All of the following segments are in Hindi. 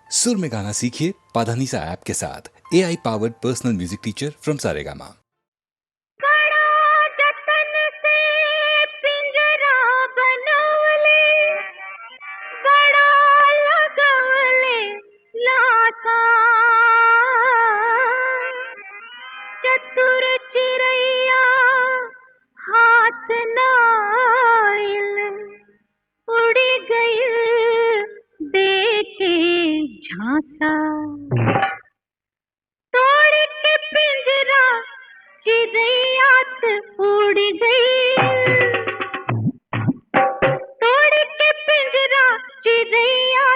सुर में गाना सीखिए पाधानीसा ऐप के साथ। AI powered personal music teacher from Saregama. चतुर चिड़ैया हाथ नाइल उड़ी गई देखे झांसा, तोड़ के पिंजरा चिड़ैया उड़ गई, तोड़ के पिंजरा चिड़ैया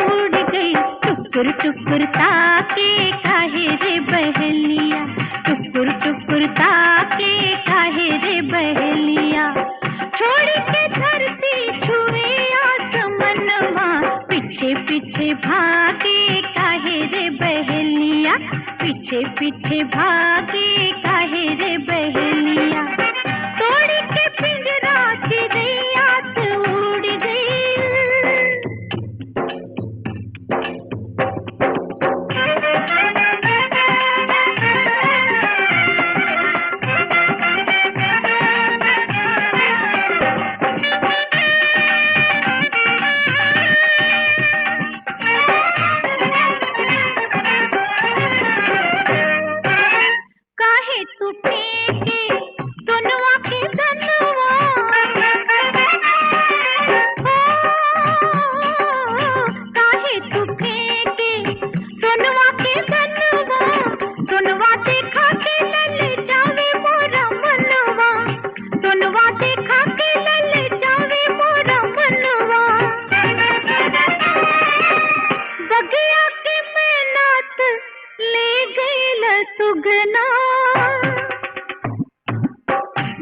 उड़ गई। टुकुर टुकुर ताके काहे रे बहलिया, टुकुर टुकुर ताके काहे रे बहलिया, छोड़ के धरती छुए आसमनवा, पीछे पीछे भागे काहे रे बहलिया, पीछे पीछे भागे काहे रे बहलिया, तोड़ के पिंजरा चिड़ैया उड़ गई। काहे तू फेंके सोनवा के धनवा, काहे तू फेंके सोनवा के धनवा, सोनवा देखा के लल जावे मोरा मनवा, सोनवा देखा के लल जावे मोरा मनवा, बगिया के मेहनत ले गईल सुगना,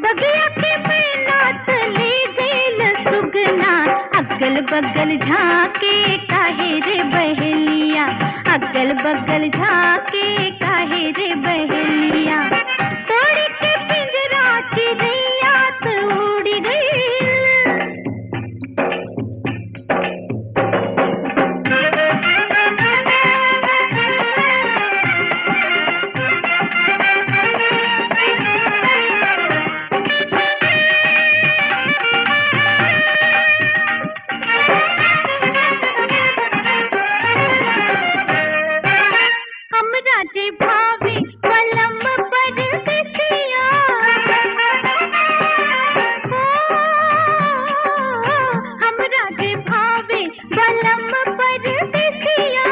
बगिया के मेहनत ले गईल सुगना, अगल बगल झाके काहे रे बहलिया, अगल बगल झाके काहे रे बहलिया, तोड़ के पिंजरा चिड़ैया उड़ गई। हमरा जे भावे पलम पर बिछिया, हमरा जे भावे पलम पर बिछिया,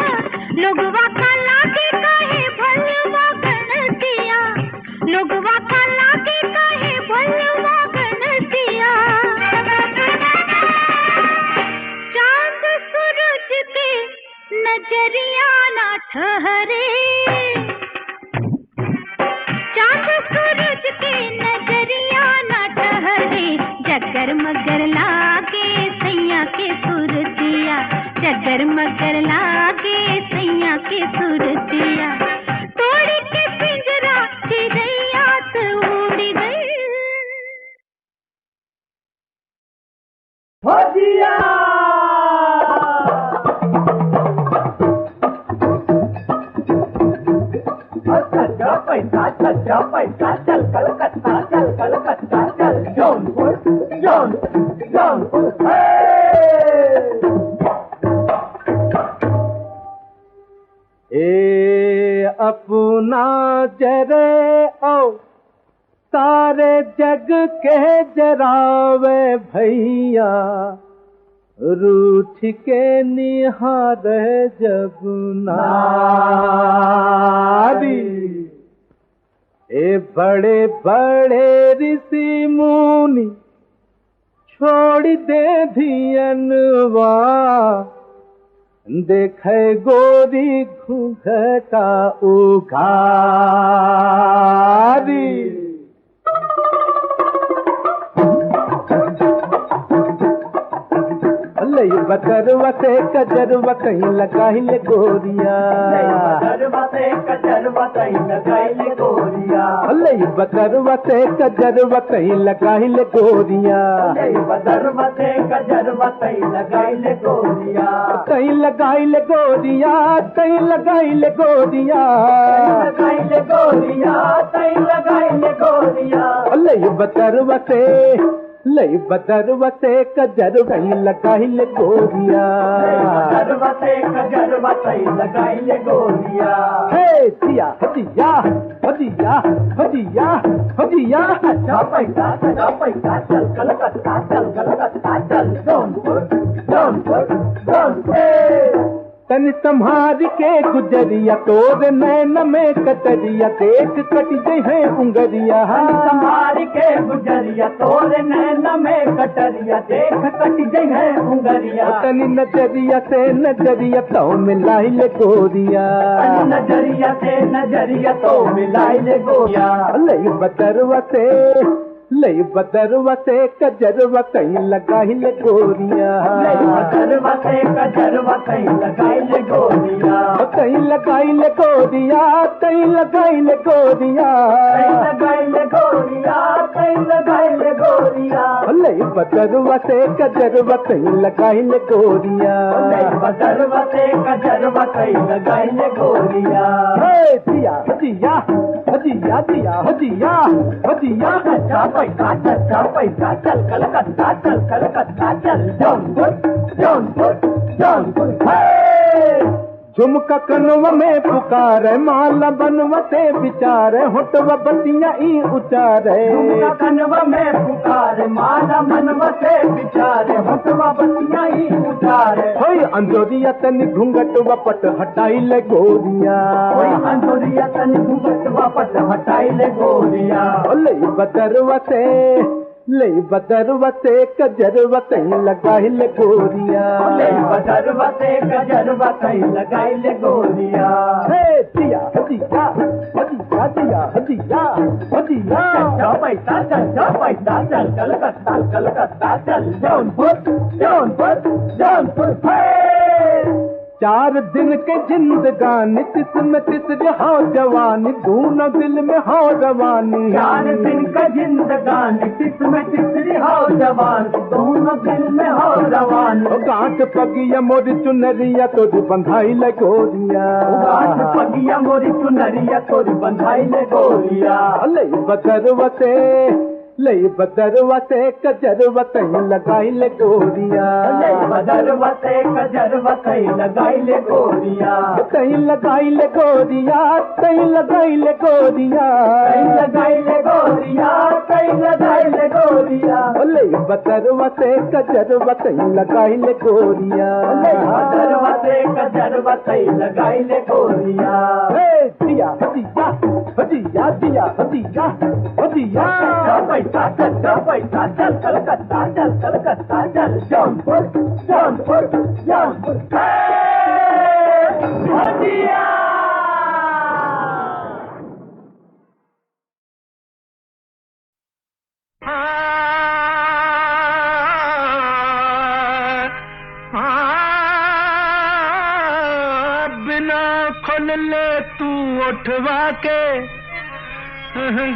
लोगवा का लागे काहे भलवा गणतिया, लोगवा का लागे काहे भलवा गणतिया, चांद सूरज के नजरिया ना ठहरे, चांद सूरज के नजरिया ना ठहरे, जगर मगर लागे सैया के सुरतिया, जगर मगर लागे सैया के सुरतिया, तोड़ के पिंजरा चिड़ैया उड़ गई। भजिया सच्चा पैसा चल कलकत्ता, चल कलकत्ता, चल जौनपुर, जौनपुर ए अपना जरे ओ सारे जग के जरावे भैया, रूठ के निहार जब नारी, ए बड़े बड़े ऋषि मुनि छोड़ दे धियनवा, देखे गोरी घूंघटा उघारी, बदरवा से कजरवा कहीं लगाई ले गोरिया बदरवा से कजरवा कहीं लगाई ले गोरिया लई बदरवा से कजरवा कहीं लगाई ले गोरिया बदरवा से कजरवा कहीं लगाई ले गोरिया कहीं लगाई ले गोरिया कहीं लगाई ले गोरिया लगाई ले गोरिया कहीं लगाई ले गोरिया लई बदरवा से कजर कहीं लगाई ले गोरिया बदरवा से कजरवा कहीं लगाई ले गोरिया हे जिया हजिया हजिया हजिया हजिया अच्छा पैसा चल कलकत्ता चल जौनपुर तन संभार के गुजरिया तोर नैन में कटरिया देख कट गई है उंगरिया संभार के गुजरिया तोरे नैन में कटरिया देख कट गई है उंगरिया तनी नजरिया से नजरिया तो मिलाई ले गोरिया नजरिया से नजरिया तो मिलाई ले गोरिया लई बदरवा से कजरवा कहीं लगाई ले गोरिया बदरवा से कजरवा कहीं लगाई ले गोरिया कहीं लगाई ले गोरिया कहीं लगाई ले गोरिया लगाई ले गोरिया कहीं लगाई ले गोरिया लई बदरवा से कजरवा कहीं लगाई ले गोरिया बदरवा से कजरवा कहीं लगाई ले गोरिया जिया हजिया हजिया जिया हजिया हजिया अच्छा पैसा चल कलकत्ता चल जौनपुर झुमका कनवा में पुकारे माला बनवते बिचारे होटवा बतिया ई उचारे कनवा में पुकारे माला मनवते बिचारे होटवा बतिया ही उचारे होई अंजोरिया तनी घूंघट वपट हटाई ले गोरिया कोई अंधोरिया तन घूंघट वापस हटाई ले गोरिया लई बदरवा से कजरवा कहीं लगाई ले गोरिया बदरवा से कजरवा कहीं लगाई ले गोरिया हे जिया हजिया हजिया जिया हजिया हजिया पैसा चल कलकत्ता चल जौनपुर चार दिन के जिंदगानी तिस्म तिस्र हो जवानी दोनों दिल में हो रवानी 4 दिन का जिंदगानी किस्म तिसरी हो जवान दोनों दिल में हो रवान गांठ पगिया मोरी चुनरिया तोरी बंधाई ले गोरिया गांठ पगिया मोरी चुनरिया तोरी बंधाई ले गोरिया लई बदरवा से कजरवा कहीं लगाई ले गोरिया बदरवा से कजरवा कहीं लगाई ले गोरिया कहीं लगाई ले गोरिया कहीं लगाई ले गोरिया कहीं लगाई ले गोरिया कहीं लगाई ले गोरिया लई बदरवा से कजरवा कहीं लगाई ले गोरिया बदरवा से कजरवा कहीं लगाई ले गोरिया जिया हजिया हजिया जिया हजिया हजिया पैसा चल कलकत्ता चल जौनपुर बिना खोल ले तू उठवा के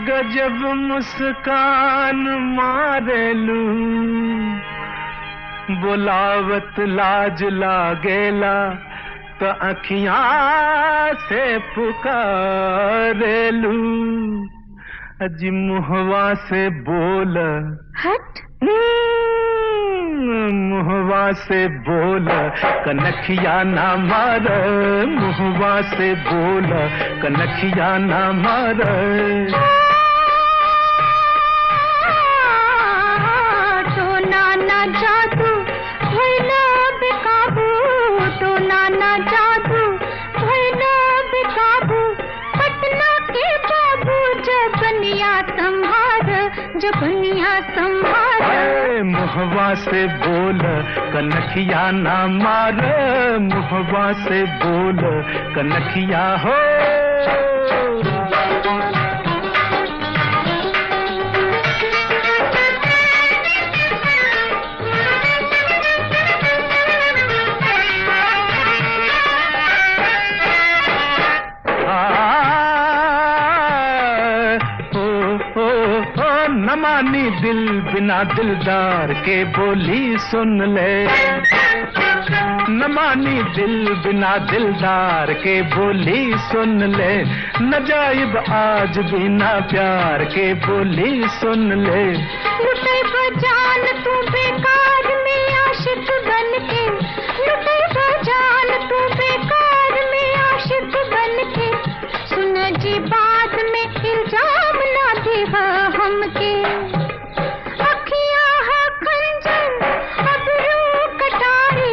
गजब मुस्कान मारेलू बुलावत लाज लागेला तो अखियां से पुकारेलू अजी मुहवा से बोल हट मुहवा से बोल कनखिया ना मार मुहवा से बोल कनखिया ना मार तो नाना जादू भइला बेकाबू तो नाना जादू भइला बेकाबू पटना के बाबू जबनिया संभार मुहवा से बोल कनखिया ना मार मुहवा से बोल कनखिया हो मानी दिल बिना दिलदार के बोली सुन ले, न मानी दिल बिना दिलदार के बोली सुन ले, न जाइब आज बिना प्यार के बोली सुन ले। लुटे बजान तू बेकार में आशिक बन के, लुटे बजान तू बेकार में आशिक बन के, सुन जी बाद में इल्जाम ना दिहा हमके। अखियां है खंजर अब रू कटारी,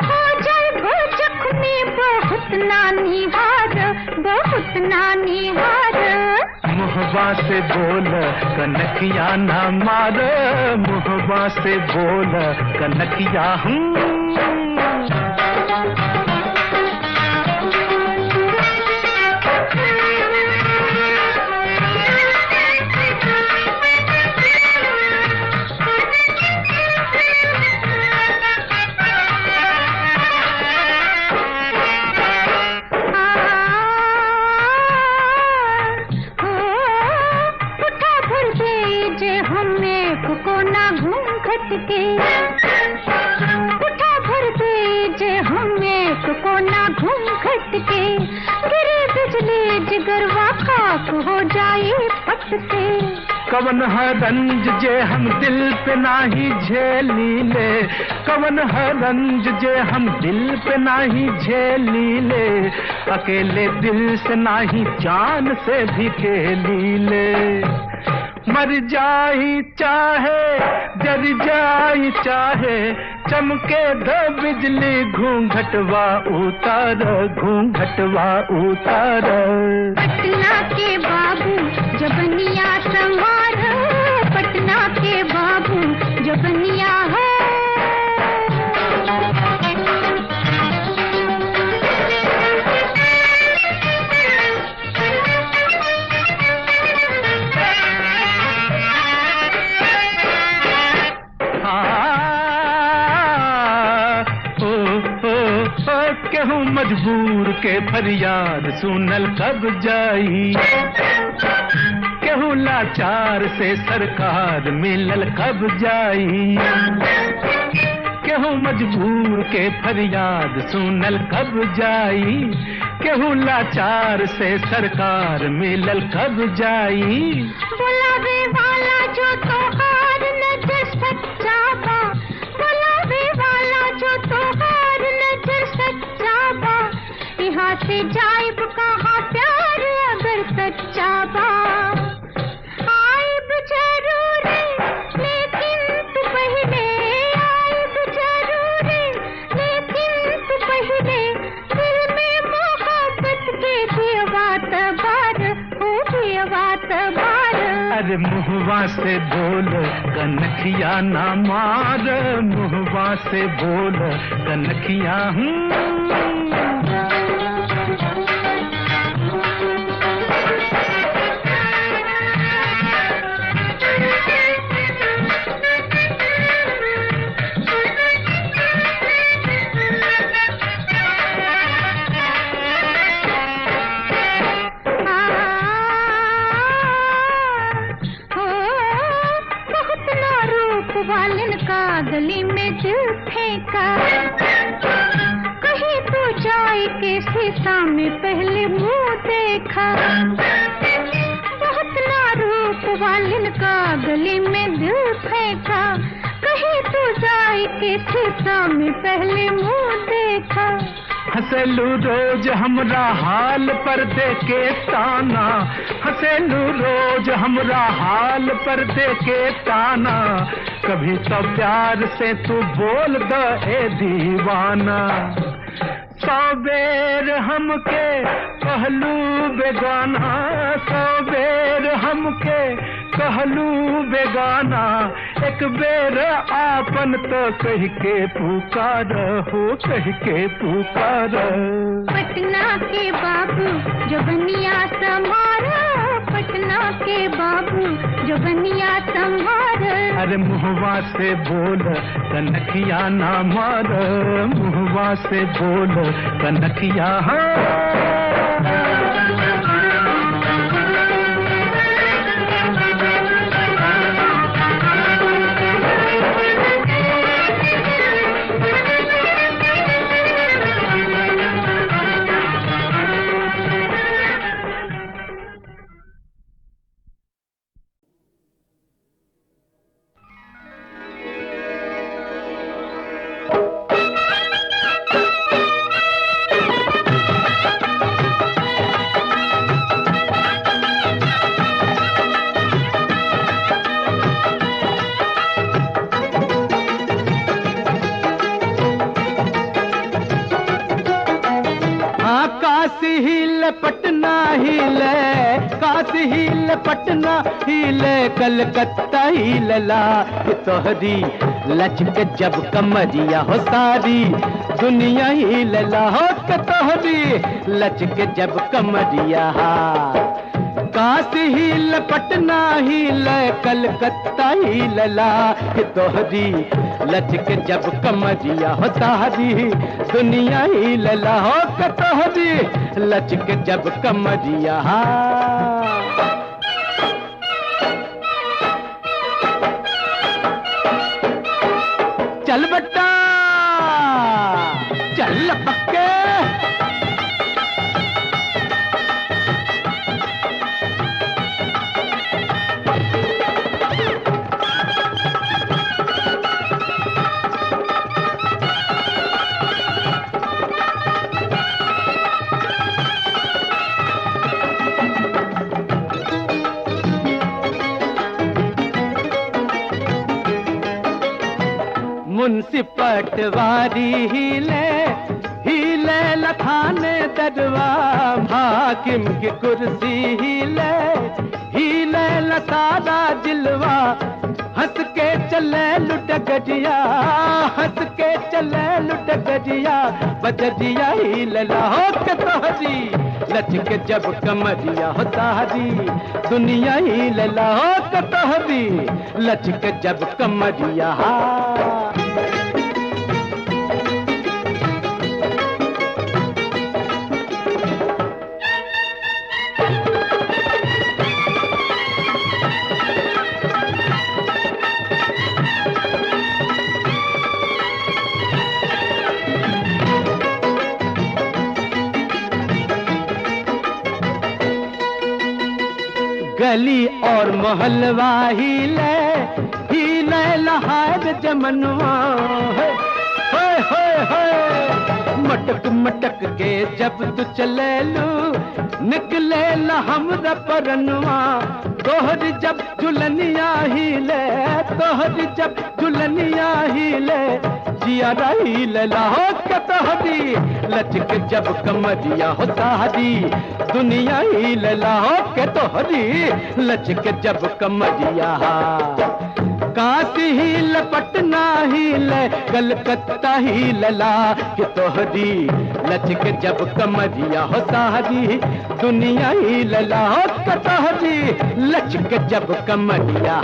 हो जाए वो जख्मी बहुत नानी हार, बहुत नानी हार। मुहबा से बोल कनखिया ना मार, मुहबा से बोल कनखिया उठा भर दीजे हमें को ना घूंघट के, गिरे बिजली जिगरवा खाक हो जाए पट से। कवन है रंज जे हम दिल पे नाही झेली ले, कवन है रंज जे हम दिल पे नाही झेली ले, अकेले दिल से नाही जान से भी खेली ले। मर जाई चाहे जर जाई चाहे, चमके दो बिजली घूंघटवा उतार, घूंघटवा उतार। पटना के बाबू जबनिया संवार, पटना के बाबू जबनिया है। केहूँ मजबूर के फरियाद सुनल कब जाई, केहूँ लाचार से सरकार मिलल कब जाई, केहूँ मजबूर के फरियाद सुनल कब जाई, केहूँ लाचार से सरकार मिलल कब जाई। बुलावे वाला जो तो हार नजर सच्चा बा, बुलावे वाला जो तो हार नजर सच्चा बा, यहाँ से जाइब कहाँ प्यार अगर सच्चा बा। आइब जरूर लेकिन तू पहले, आइब जरूर लेकिन तू पहले, दिल में मोहब्बत के दिवा तबार, हो दिवा तबार। अरे मुहवा से बोल कनखिया ना मार, मुहवा से बोल कनखिया वालन का गली में दिल फेंका, कहीं तो जाए के शीशा में पहले मुंह देखा। बहुत ना रूप वालन का गली में दिल फेंका, कहीं तो जाए के शीशा में पहले मुंह देखा। हंसलू रोज हमरा हाल पर देके ताना, हंसलू रोज हमरा हाल पर देके ताना, कभी तो प्यार से तू बोल दे ए दीवाना। सौ बेर हमके कहलू बेगाना, सौ बेर हमके कहलू बेगाना, एक बेर आपन तो कह के पुकार हो, कह के पुकार। पटना के बाबू जबनिया संभारा, पटना के बाबू जबनिया संभारा। अरे मुहवा से बोल कनखिया ना मार, मुहवा से बोल कनखिया काश हिले पटना हिले, काश हिले पटना हिले, कलकत्ता हिलला कि तोहरी लचक जब कमरिया हो सारी दुनिया हिलला हो कि तोहरी लचक जब कमरिया। काश हिल पटना हिल कलकत्ता हिलला कि तोहरी लचक जब कमरिया हो सारी दुनिया हिलला हो कि तोहरी लचक जब कमरिया। चल बट्टा चल पक्के, मुंशी पटवारी हिले हिले लखाने दरवा, हाकिम की कुर्सी हिले हिले लसारा जिलवा, हंस के चले लुट गजिया, हंस के चले लुट गजिया, बजरिया हिलला हो के तोहरी लचक जब कमरिया हो सारी दुनिया हिलला हो के तोहरी लचक जब कमरिया। गली और मोहल्ला हिले हिले लहार जमनवा, मटक मटक के जब तू चले लू निकले हमरा परनवा, तोहरी जब झुलनिया हिले, तोहरी जब झुलनिया हिले, जिया रही लहो के तोहरी लचक जब कमरिया हो सारी दुनिया हिलला हो के तोहरी लचक जब कमरिया। काश हिल पटना हिल कलकत्ता हिलला कि तोहरी लचक जब कमरिया हो सारी दुनिया हिलला हो के तोहरी लचक जब कमरिया।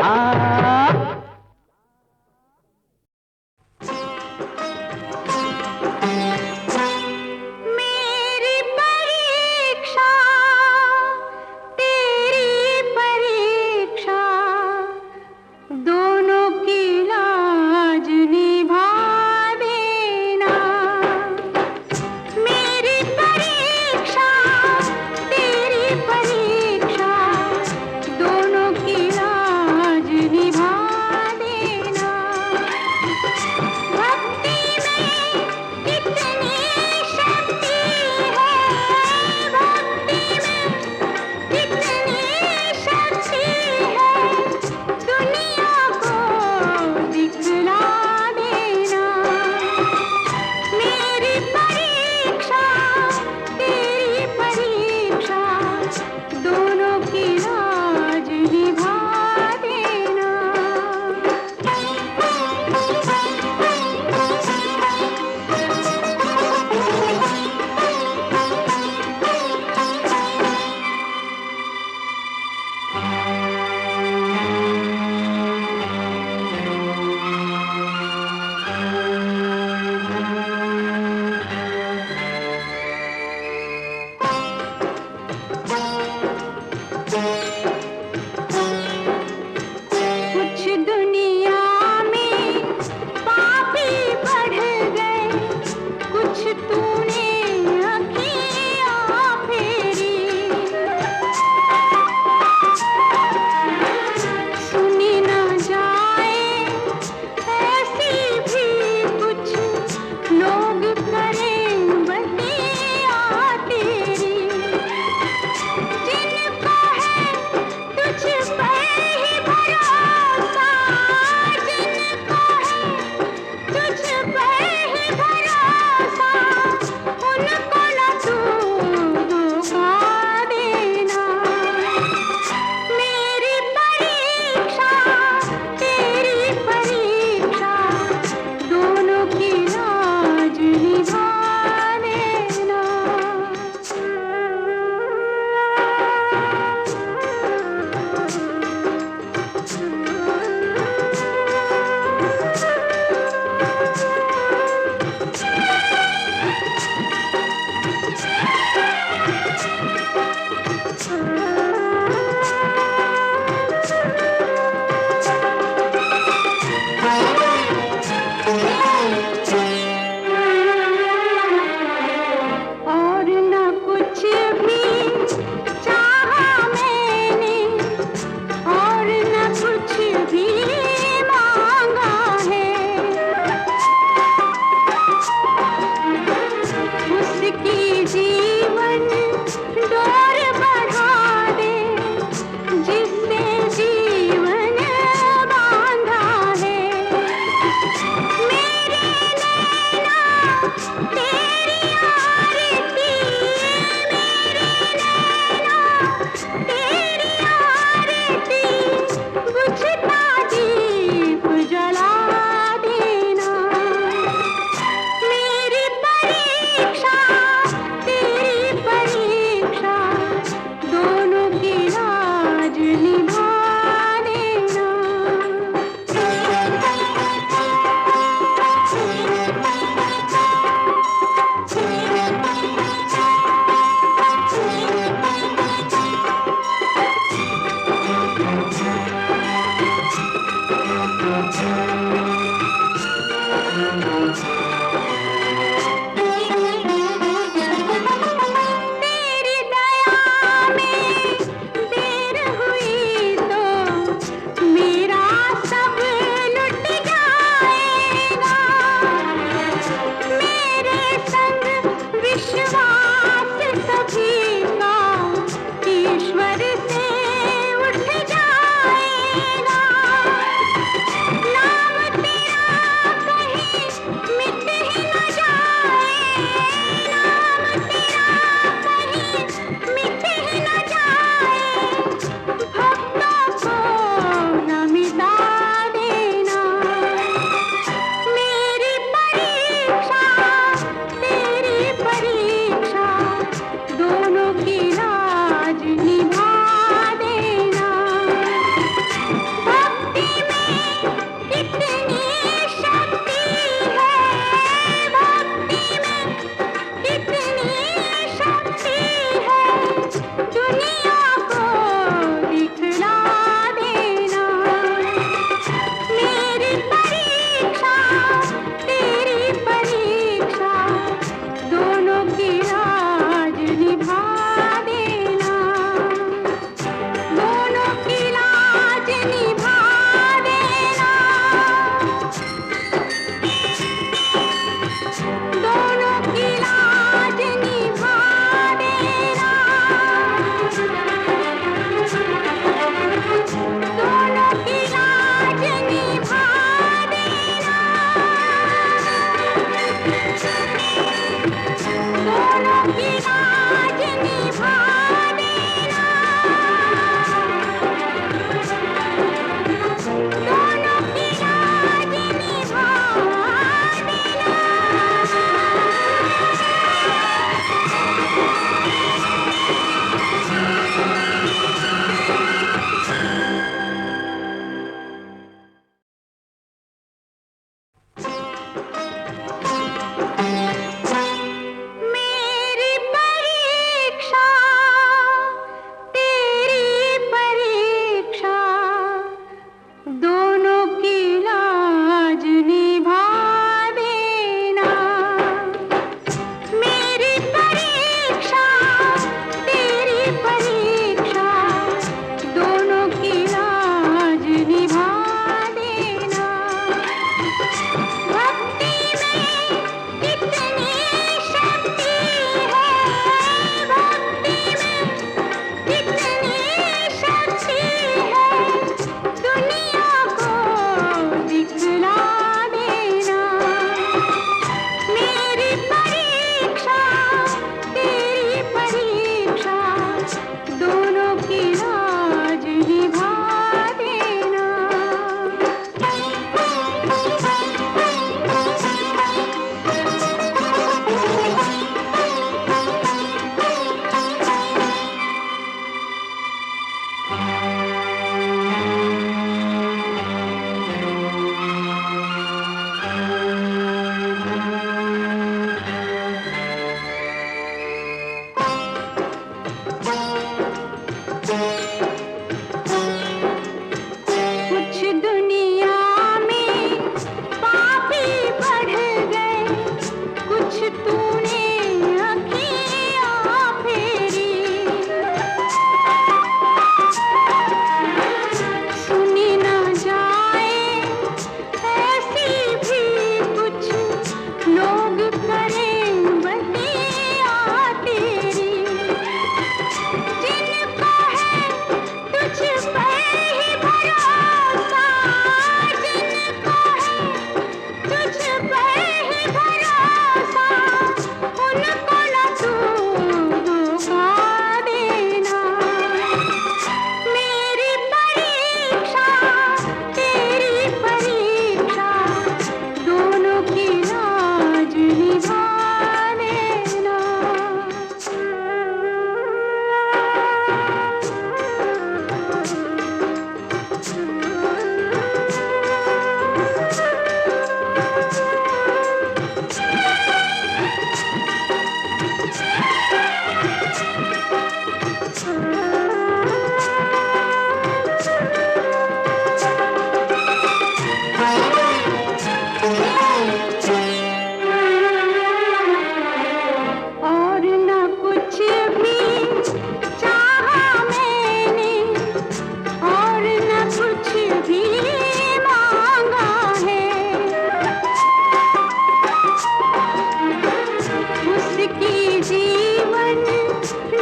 परीक्षा दोनों की लाज निभा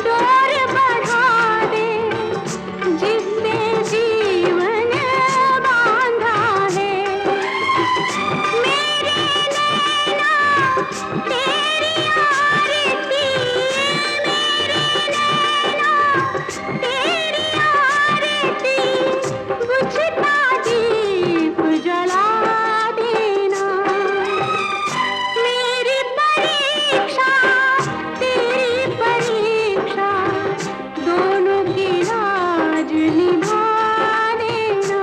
डोर बढ़ा दे जिससे जीवन बांधा है। मेरे नैना तेरी आरती, मेरे नैना तेरी आरती, बुझता दीप जला देना। मेरी परीक्षा तेरी परीक्षा, दोनों की लाज निभा देना।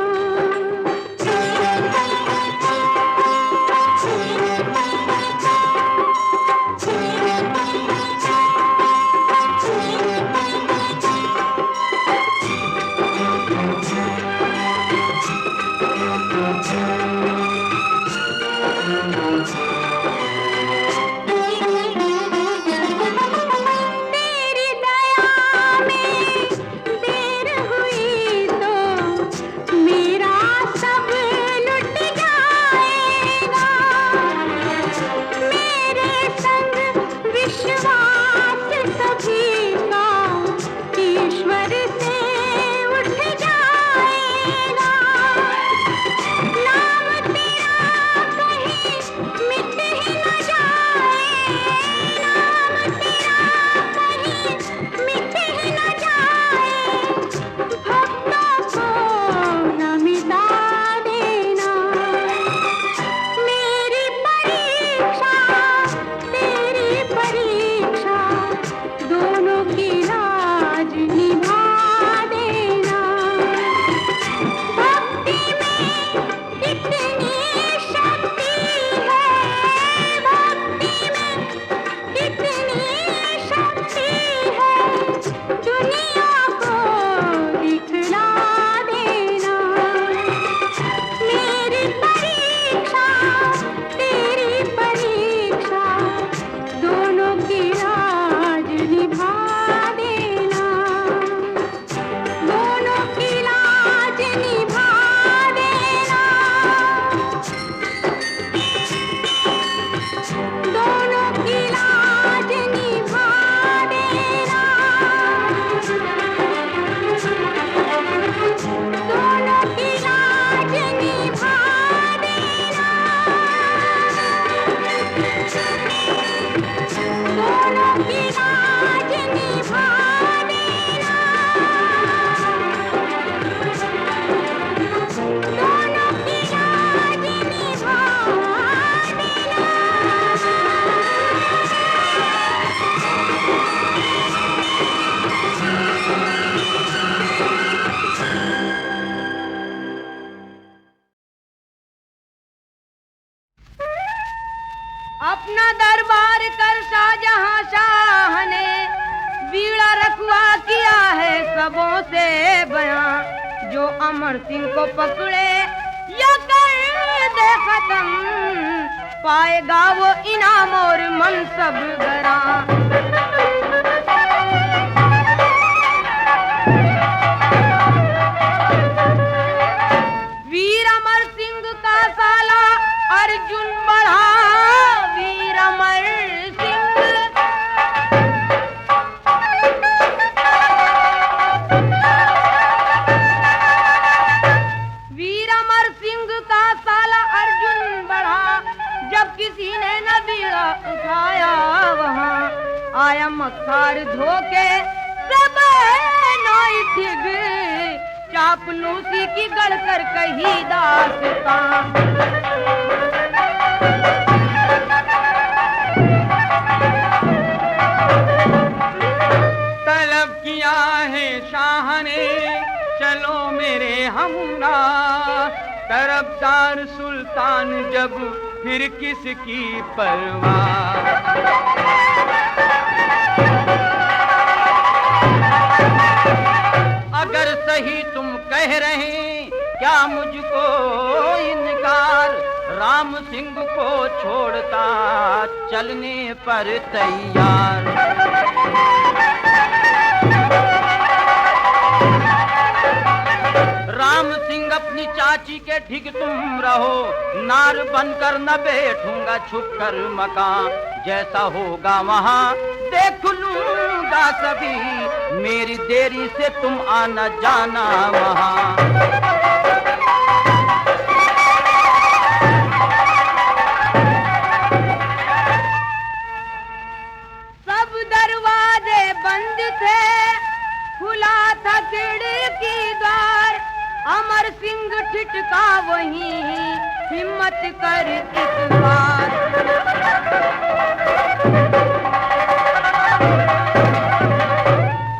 तेरी दया में देर हुई तो मेरा सब लुट जाएगा। मेरे संग विश्वास सभी का ईश्वर से उठ जाएगा। नाम तेरा कहीं मिट ही न जाए, नाम तेरा कहीं मिट ही न जाए, भक्तों को न मिटा देना। मेरी परीक्षा तेरी परीक्षा, दोनों की लाज निभा देना। भक्ति में कितनी शक्ति है, भक्ति में कितनी शक्ति है, दुनिया को दिखला देना। मेरी परीक्षा तेरी परीक्षा, दोनों की लाज निभा देना। दोनों की लाज निभा देना। दोनों की लाज निभा देना। दोनों की लाज निभा देना। दोनों की लाज निभा देना। दोनों की लाज निभा देना। अपना दरबार कर शाहजहां शाह ने बीड़ा रखवा किया है सबों से बयां। जो अमर सिंह को पकड़े या कर दे खत्म, पाएगा वो इनाम और मनसब गरा। वीर अमर सिंह का साला अर्जुन बढ़ा, वीर अमर सिंह। वीर अमर सिंह का साला अर्जुन बढ़ा, जब किसी ने न बीड़ा उठाया वहाँ आया मक्खार धोके सब नोई ठिग, चापलूसी की गढ़ कर कही दास्तां। तलब किया है शाह ने चलो मेरे हमरा, तरफदार सुल्तान जब फिर किसकी परवाह। अगर सही तुम कह रहे क्या मुझको इनकार, राम सिंह को छोड़ता चलने पर तैयार। राम सिंह अपनी चाची के ढिग तुम रहो, नार बनकर न बैठूंगा छुप कर मकान, जैसा होगा वहाँ देख लूंगा सभी, मेरी देरी से तुम आना जाना वहाँ। सब दरवाजे बंद थे, खुला था खिड़की द्वार, अमर सिंह ठिठका वहीं, हिम्मत कर इस बार।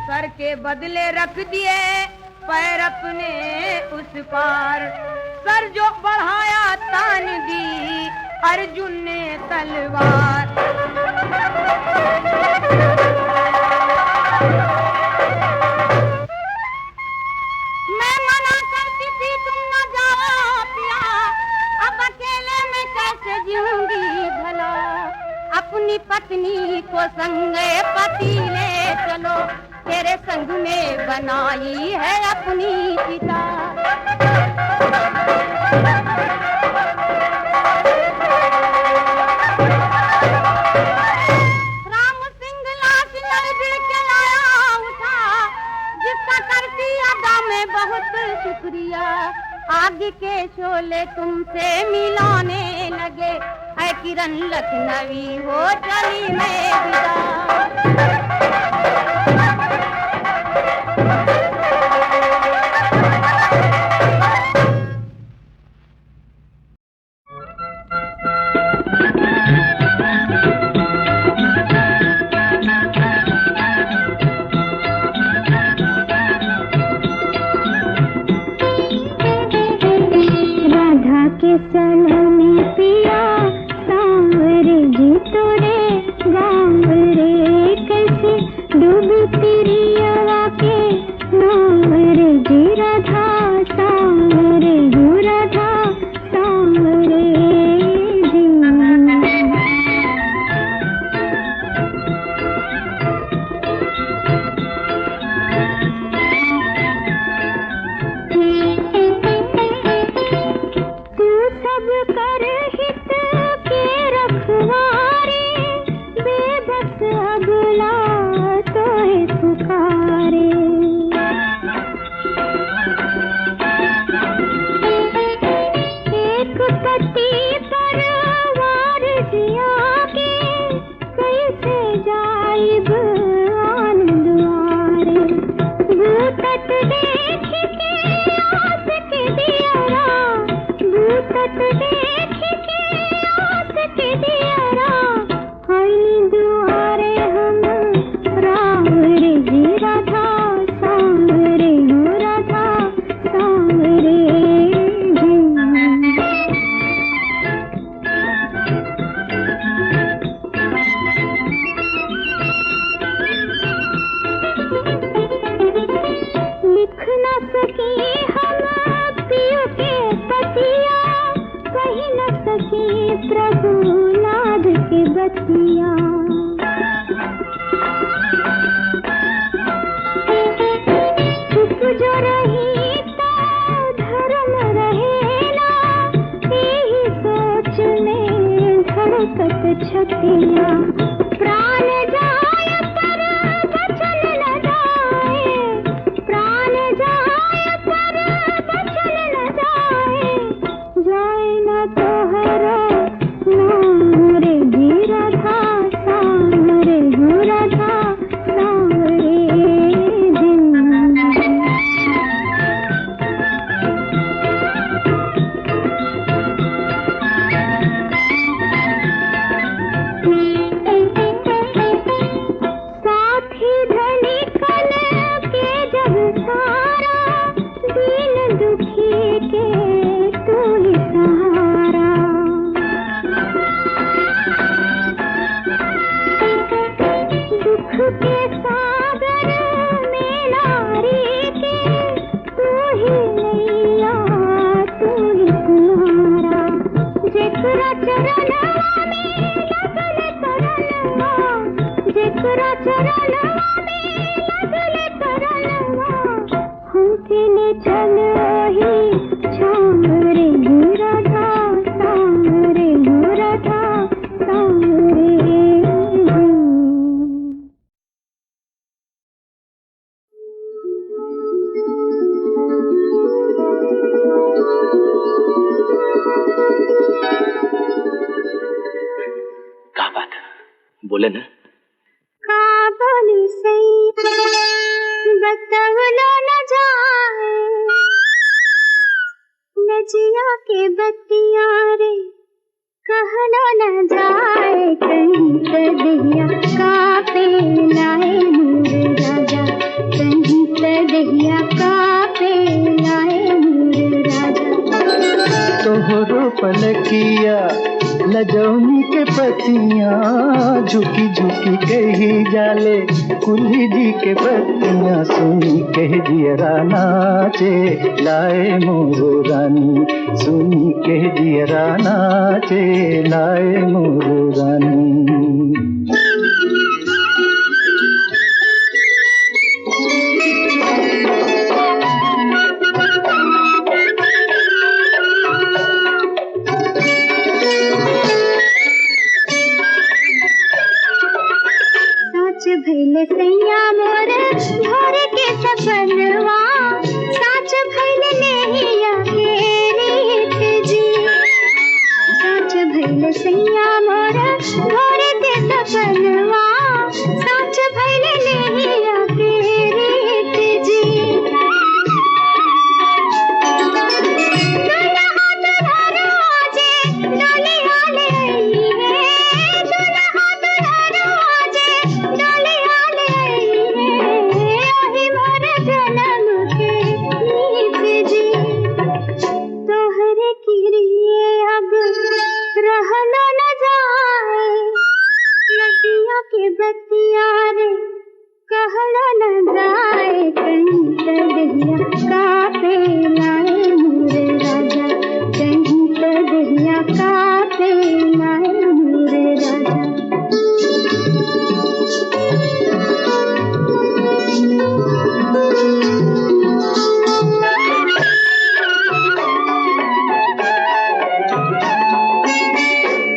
सर के बदले रख दिए पैर अपने उस पार, सर जो बढ़ाया तान दी अर्जुन ने तलवार। मैं मना करती थी तुम न जाओ पिया, अब अकेले में कैसे जीऊंगी भला, अपनी पत्नी को संगे पति ले चलो, तेरे संग में बनाई है अपनी चिता। राम सिंह लाश नजर के लाया उठा, जिसका करती अदा में बहुत शुक्रिया, आगे के शोले तुमसे मिलाने लगे, ऐ किरण लखनवी हो चली मैं विदा। सनम पिया सांवरे जी तोरे गाँव रे, कैसे डूबती रिया के नाम रे जी राधा, सांवरे जो राधा सांवरे जी। सब कर हित के रखवारे, बेबस अबला तोहे पुकारे। एक पति परवार जिया के, कैसे जाइब आन दुआरे। बूतत देख के आस के दियरा, बूतत देख के आस के दियरा, हई दुआरे हम राम रे जी राधा, सांवरे हो राधा सांवरे जी। लिख न सकी हम पियो के पतिया, कही न सकी प्रभु नाद के बतिया। चुप जो रही तो धर्म रहेला, यही सोच में धड़कत छतिया। प्राण जाए पर बचन न जाए, प्राण जाए पर बचन न जाए, जाए न तोहरा नाम रे जी राधा, सांवरे हो राधा सांवरे जी। साथी धनी कन के जब सारा, दीन दुखी के तू ही सहारा। दुख के सागर में नारी के, तू ही नैया तू ही तुम्हारा। जेकरा चरणवा में लगल करनवा, जेकरा चरणवा में लगल करनवा, हमके ले चल ही छाम रे जी राधा, सांवरे हो राधा सांवरे जी। बोले ना। का बोली सही बतवलो न जाए, नजिया के बत्तियां रे कहलो न जाए, कहीं तदिया का पे लाए नूर राजा, कहीं तदिया का पे लाए नूर राजा। तोहरो पलकिया लजौनी के पतियाँ झुकी झुकी कही जाले, कुल्ही जी के पतियाँ सुनी कह जियरा नाचे लाए मोर रानी, सुनी कह जियरा नाचे लाए मोर रानी। भैले सैया मोर भोर के सपनवा, साच भैले नैया के रीत जी, साच भैले सैया मोर भोर के सपनवा, साच भैले नैया के रीत जी। दुल्हा दुल्हन आजे डोलिया ले आई है, दुल्हा दुल्हन आजे डोलिया ले आई है, ओही मोर जन्म के नीत जी। तोहरे किरिए अब रहलो न जाए, नदिया के बत्तियां रे कहलो न जाए, कहीं तदिया का पे लाए मोर राजा, कहीं तदिया का पे लाए मोर राजा।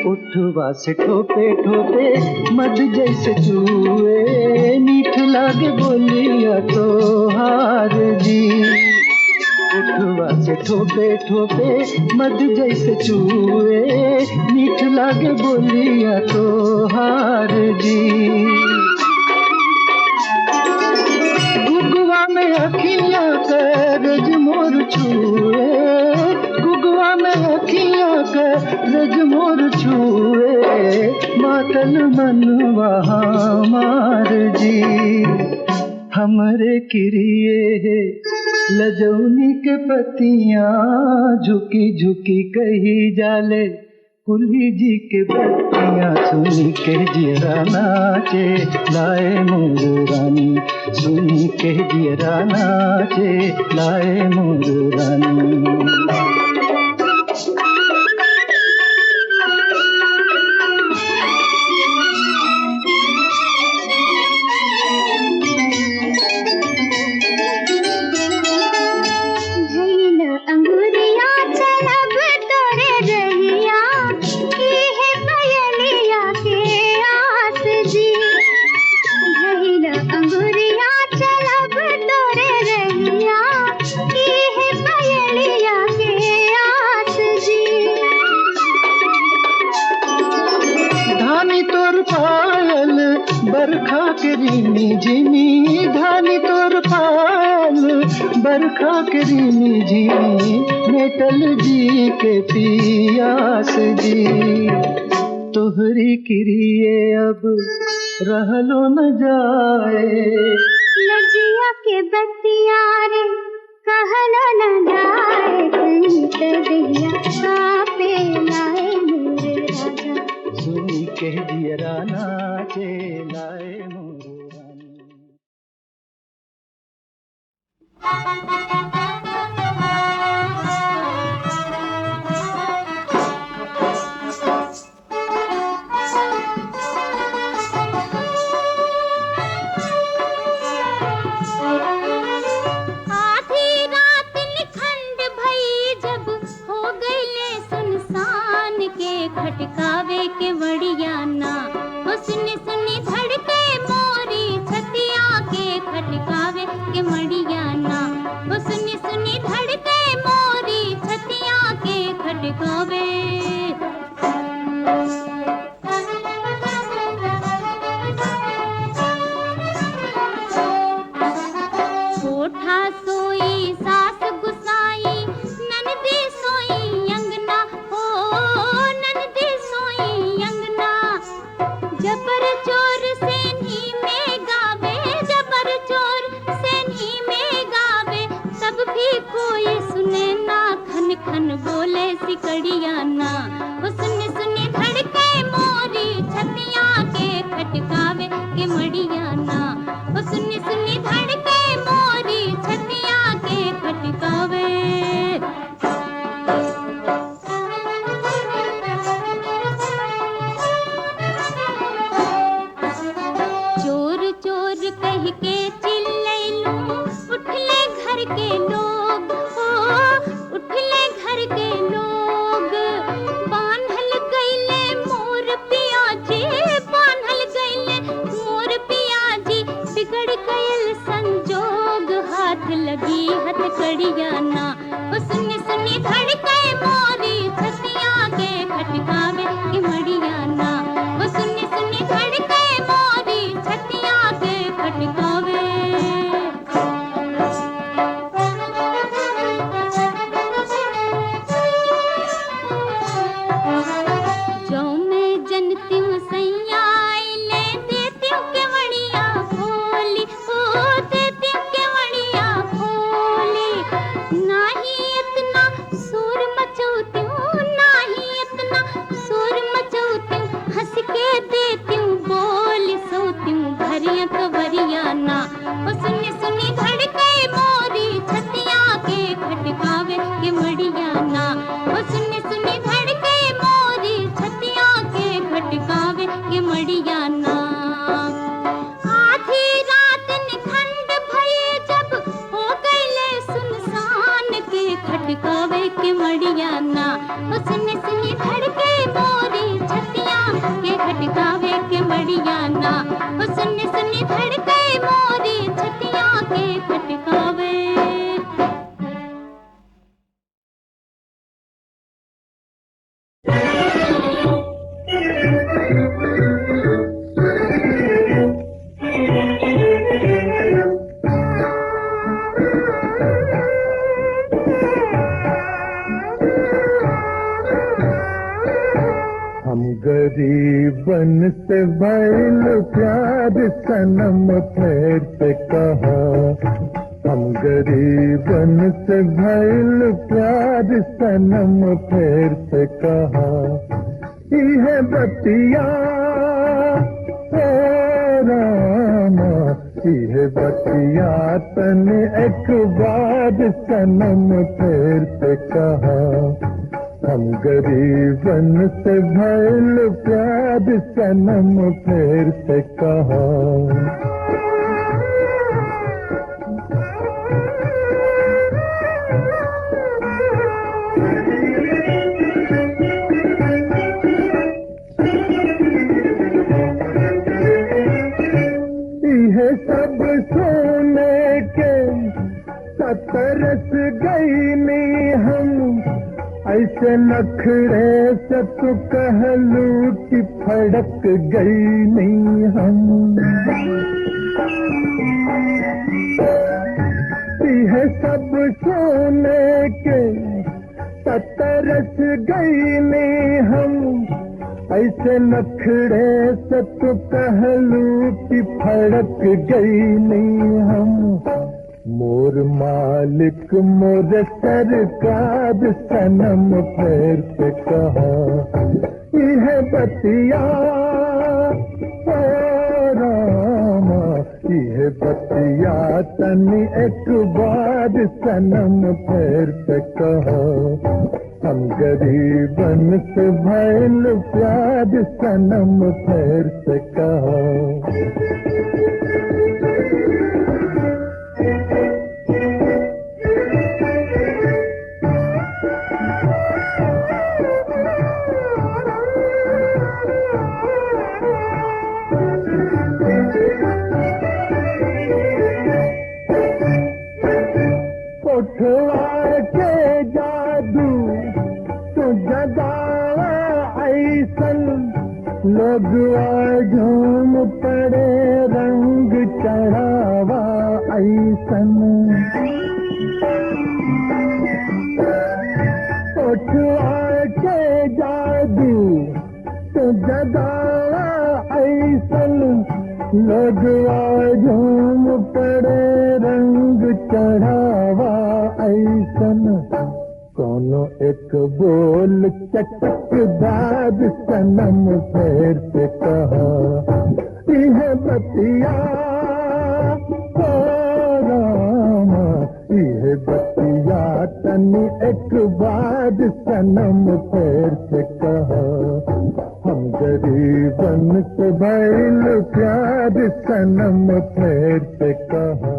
उठवा से ठोपे ठोपे मध जैसे चूए, मीठ लागे बोलिया तोहार जी। उठवा से ठोपे ठोपे मध जैसे चूए, मीठ लागे बोलिया तोहार जी। गुगवा में अखियाँ करज मोर छुए, गुगवा में अखियाँ करज मोर छुए, मातल मनवा हमार जी। हमरे किरिए लजौनी के पतियाँ झुकी झुकी कही जाले, कुल्ही जी के बत्तियाँ सुनी के जियरा नाचे लाए मोर रानी, सुनी के जियरा नाचे लाए मोर रानी। बरखा के रीमी झिमी धानी तोर पाल, बरखा के रीमी झिमी मेटल जी के पियास जी। तोहरी किरिए अब रहलो न जाए, नजिया के बत्तियां रे कहलो न जाए, कहीं तदिया का पे लाए मोर राजा, सुनी कह जियरा नाचे लाए मोर रानी। आधी रात निखंड भई जब हो गईले सुनसान के, खटकावे के वड़िया ना सुनी सुनी धड़के मोरी छतिया के, खटकावे के मड़िया ना के चिल्लैलूं उठले घर के लोग, ओ उठले घर के लोग। बान्हल गईले मोर पियाजी, बान्हल गईले मोर पियाजी, बिगड़ गयल संजोग, हाथ लगी हथकड़िया ना। ओ सुनी सुनी धड़के मोरी छतिया के खटकावे के मड़िया ना। ओ सुनी सुनी धड़के मोरी छतिया के खटकावे। जो मैं जनती हूँ सैया आइले, देती हूँ केवड़िया खोली, ओ देती हूँ केवड़िया खोली। नाही इतना शोर मचौती हूँ, नाही इतना शोर मचौती हूँ, हंस के देती हूँ बोल, सोती हूँ भरिया कवरिया ना। ओ सुनी सुनी धड़के मोरी छतिया के खटकावे के मड़िया ना। ओ सुनी सुनी धड़के मोरी छतिया के खटकावे के मड़िया ना। आधी रात निखंड भये जब हो गईले सुनसान के खटकावे के मड़िया ना। ओ सुनी सुनी धड़के मोरी छतिया के खटकावे के मड़िया ना। ओ सुनी सुनी धड़के मोरी छतिया के खटकावे। हम गरीबन से भइल प्यार सनम फिर से कहा। हम गरीबन से भइल प्यार सनम फिर से कहा। यह बतिया ओ रामा, यह बतिया तन एक बार सनम फिर से कहा। हम गरीबन से भइल प्यार सनम फिर से कहा। यह सब सोने के तरस गई नी हम, ऐसे नखरे से तो कहलू कि फड़क गई नहीं हम। यह सब सोने के तरस गई नहीं हम, ऐसे नखरे से तो कहलू कि फड़क गई नहीं हम। मोर मालिक मोर सरकार सनम फिर से कहा। यह बतिया ओ रामा, यह बतिया तनी एक बार सनम फिर से कहा। हम गरीबन से भइल प्यार सनम फिर से कहा। उठवा के जादू तो जगावा ऐसन, लोगवा झूम पड़े रंग चढ़ावा ऐसन। उठवा के जादू तो जगावा ऐसन, लोगवा झूम पड़े रंग चढ़ावा ऐसन। कोनो एक बोल चटकदार सनम फिर से कहा। यह बतिया ओ रामा, यह बतिया तनी एक बार सनम फिर से कहा। हम गरीबन को भइल प्यार सनम फेर से कहा